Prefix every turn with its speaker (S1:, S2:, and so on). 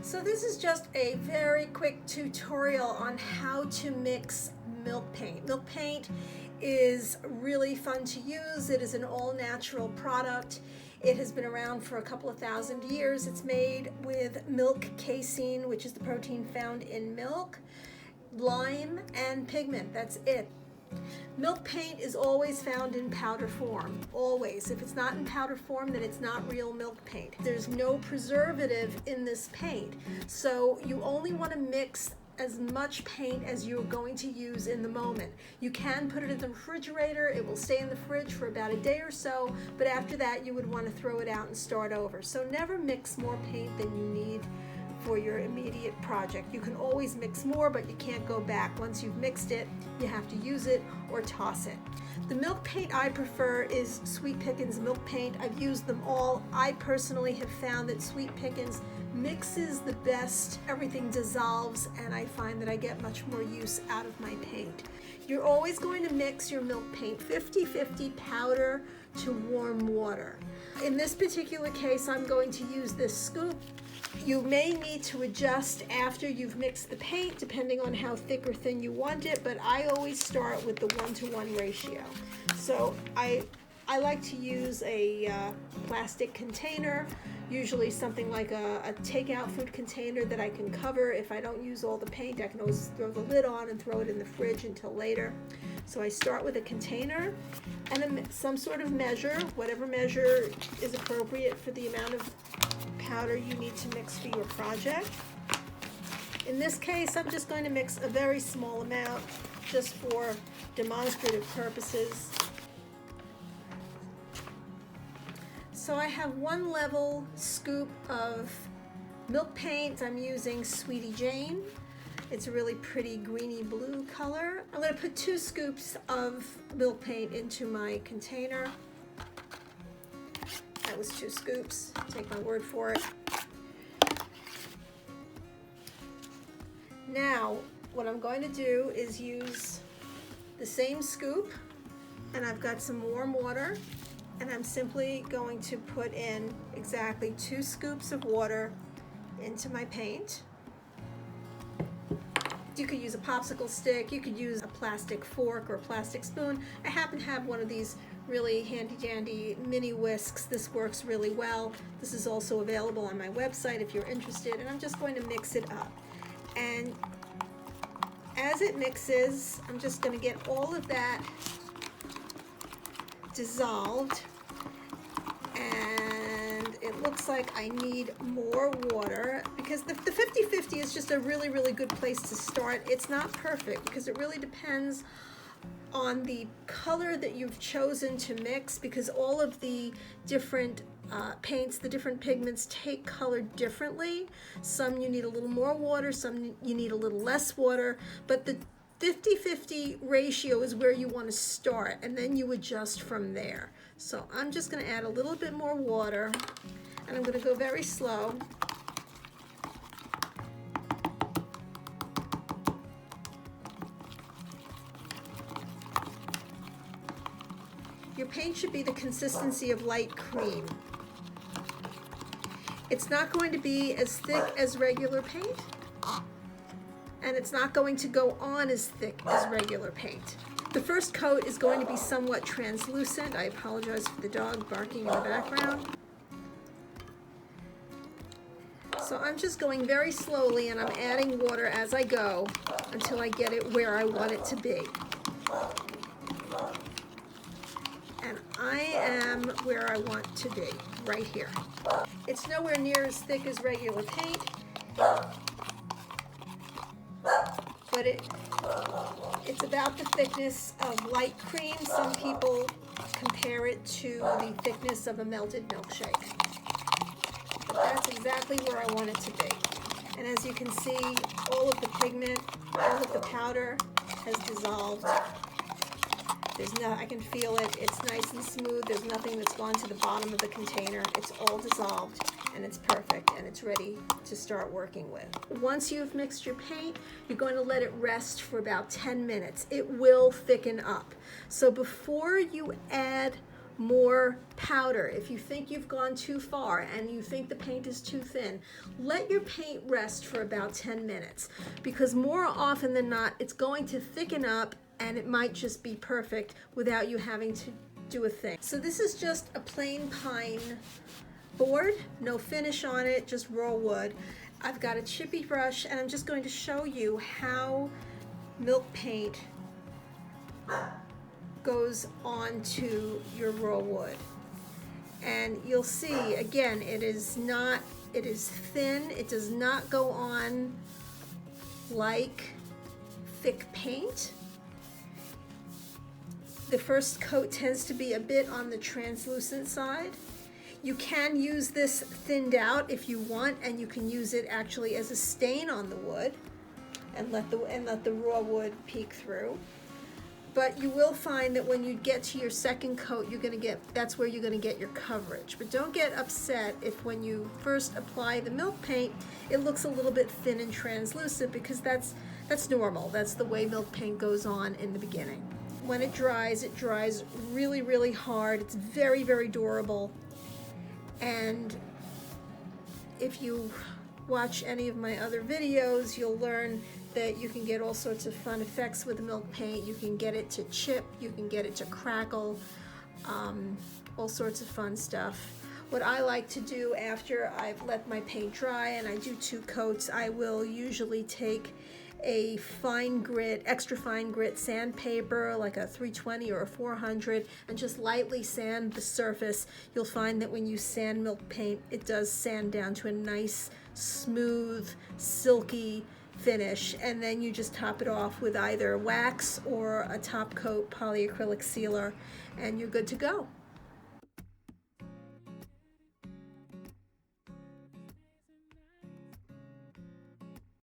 S1: So this is just a very quick tutorial on how to mix milk paint. Milk paint is really fun to use. It is an all-natural product. It has been around for a couple of thousand years. It's made with milk casein, which is the protein found in milk, lime, and pigment. That's it. Milk paint is always found in powder form, always. If it's not in powder form, then it's not real milk paint. There's no preservative in this paint, so you only want to mix as much paint as you're going to use in the moment. You can put it in the refrigerator. It will stay in the fridge for about a day or so, but after that you would want to throw it out and start over. So never mix more paint than you need for your immediate project. You can always mix more, but you can't go back. Once you've mixed it, you have to use it or toss it. The milk paint I prefer is Sweet Pickins Milk Paint. I've used them all. I personally have found that Sweet Pickins mixes the best. Everything dissolves, and I find that I get much more use out of my paint. You're always going to mix your milk paint 50-50 powder to warm water. In this particular case, I'm going to use this scoop. You may need to adjust after you've mixed the paint, depending on how thick or thin you want it, but I always start with the 1-to-1 ratio. So I like to use a plastic container, usually something like a takeout food container that I can cover. If I don't use all the paint, I can always throw the lid on and throw it in the fridge until later. So I start with a container and some sort of measure, whatever measure is appropriate for the amount of powder you need to mix for your project. In this case, I'm just going to mix a very small amount just for demonstrative purposes. So I have 1 level scoop of milk paint. I'm using Sweetie Jane. It's a really pretty greeny blue color. I'm going to put 2 scoops of milk paint into my container. That was 2 scoops, take my word for it. Now, what I'm going to do is use the same scoop, and I've got some warm water, and I'm simply going to put in exactly 2 scoops of water into my paint. You could use a popsicle stick, you could use a plastic fork or a plastic spoon. I happen to have one of these really handy dandy mini whisks. This works really well. This is also available on my website if you're interested, and I'm just going to mix it up. And as it mixes, I'm just going to get all of that dissolved, and it looks like I need more water because the 50-50 is just a really, really good place to start. It's not perfect because it really depends on the color that you've chosen to mix, because all of the different paints, the different pigments take color differently. Some you need a little more water, some you need a little less water, but the 50-50 ratio is where you want to start, and then you adjust from there. So I'm just going to add a little bit more water, and I'm going to go very slow. Your paint should be the consistency of light cream. It's not going to be as thick as regular paint, and it's not going to go on as thick as regular paint. The first coat is going to be somewhat translucent. I apologize for the dog barking in the background. So I'm just going very slowly, and I'm adding water as I go until I get it where I want it to be. And I am where I want to be, right here. It's nowhere near as thick as regular paint, but it's about the thickness of light cream. Some people compare it to the thickness of a melted milkshake. But that's exactly where I want it to be. And as you can see, all of the pigment, all of the powder has dissolved. I can feel it. It's nice and smooth. There's nothing that's gone to the bottom of the container. It's all dissolved, and it's perfect, and it's ready to start working with. Once you've mixed your paint, you're going to let it rest for about 10 minutes. It will thicken up. So before you add more powder. If you think you've gone too far and you think the paint is too thin, let your paint rest for about 10 minutes, because more often than not it's going to thicken up and it might just be perfect without you having to do a thing. So this is just a plain pine board, no finish on it, just raw wood. I've got a chippy brush and I'm just going to show you how milk paint goes onto your raw wood. And you'll see, again, it is thin. It does not go on like thick paint. The first coat tends to be a bit on the translucent side. You can use this thinned out if you want, and you can use it actually as a stain on the wood and let the raw wood peek through. But you will find that when you get to your second coat, that's where you're gonna get your coverage. But don't get upset if when you first apply the milk paint, it looks a little bit thin and translucent, because that's normal. That's the way milk paint goes on in the beginning. When it dries really, really hard. It's very, very durable. And if you watch any of my other videos, you'll learn that you can get all sorts of fun effects with milk paint. You can get it to chip, you can get it to crackle, all sorts of fun stuff. What I like to do after I've let my paint dry and I do 2 coats, I will usually take a fine grit, extra fine grit sandpaper, like a 320 or a 400, and just lightly sand the surface. You'll find that when you sand milk paint, it does sand down to a nice, smooth, silky finish, and then you just top it off with either wax or a top coat polyacrylic sealer, and you're good to go.